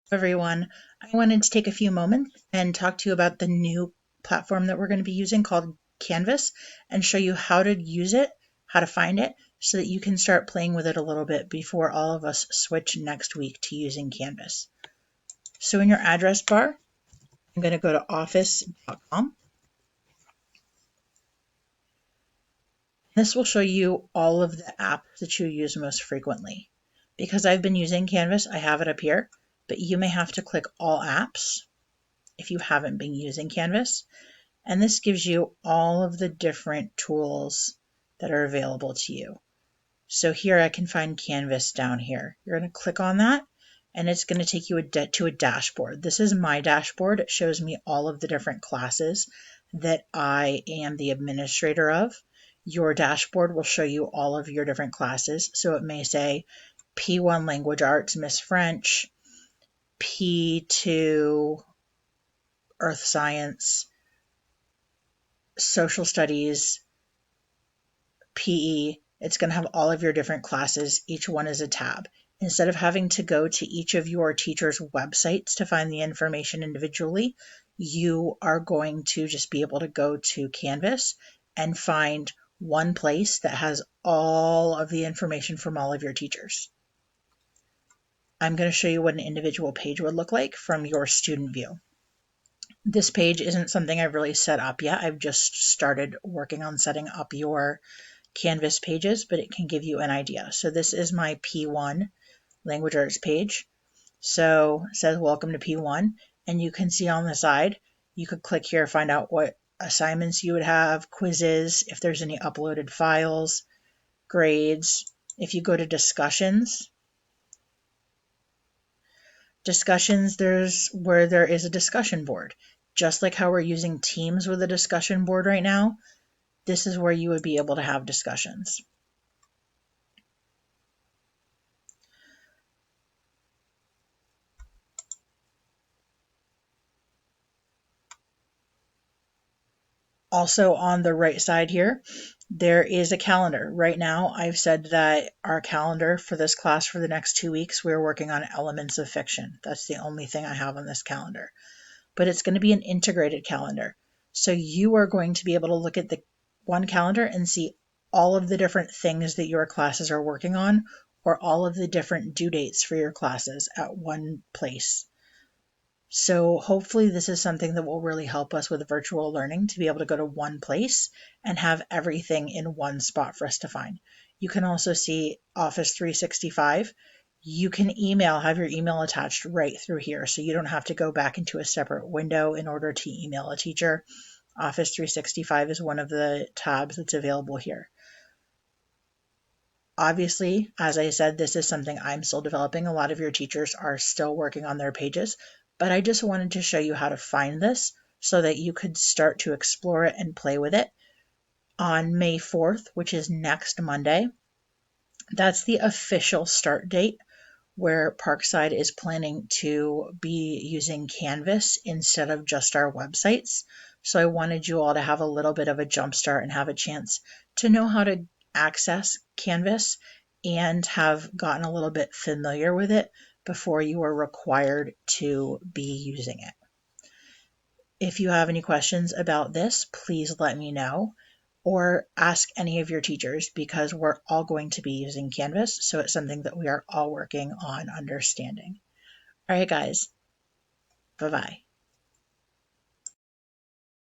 Everyone. I wanted to take a few moments and talk to you about the new platform that we're going to be using called Canvas and show you how to use it, how to find it, so that you can start playing with it a little bit before all of us switch next week to using Canvas. So in your address bar, I'm going to go to office.com. This will show you all of the apps that you use most frequently. Because I've been using Canvas, I have it up here, but you may have to click all apps if you haven't been using Canvas. And this gives you all of the different tools that are available to you. So here I can find Canvas down here. You're going to click on that and it's going to take you to a dashboard. This is my dashboard. It shows me all of the different classes that I am the administrator of. Your dashboard will show you all of your different classes. So it may say P1 Language Arts, Miss French, P2 Earth Science, Social Studies, PE. It's going to have all of your different classes. Each one is a tab. Instead of having to go to each of your teachers' websites to find the information individually, you are going to just be able to go to Canvas and find one place that has all of the information from all of your teachers. I'm going to show you what an individual page would look like from your student view. This page isn't something I've really set up yet. I've just started working on setting up your Canvas pages, but it can give you an idea. So this is my P1 Language Arts page. So it says welcome to P1, and you can see on the side, you could click here, find out what assignments you would have, quizzes, if there's any uploaded files, grades. If you go to discussions, there's where there is a discussion board. Just like how we're using Teams with a discussion board right now, this is where you would be able to have discussions. Also on the right side here, there is a calendar. Right now, I've said that our calendar for this class for the next 2 weeks, we're working on elements of fiction. That's the only thing I have on this calendar. But it's going to be an integrated calendar. So you are going to be able to look at the one calendar and see all of the different things that your classes are working on, or all of the different due dates for your classes at one place. So hopefully this is something that will really help us with virtual learning to be able to go to one place and have everything in one spot for us to find. You can also see Office 365. You can have your email attached right through here, so you don't have to go back into a separate window in order to email a teacher. Office 365 is one of the tabs that's available here. Obviously, as I said, this is something I'm still developing. A lot of your teachers are still working on their pages, but I just wanted to show you how to find this so that you could start to explore it and play with it. On May 4th, which is next Monday, that's the official start date where Parkside is planning to be using Canvas instead of just our websites. So I wanted you all to have a little bit of a jump start and have a chance to know how to access Canvas and have gotten a little bit familiar with it before you are required to be using it. If you have any questions about this, please let me know or ask any of your teachers, because we're all going to be using Canvas, so it's something that we are all working on understanding. All right, guys. Bye-bye.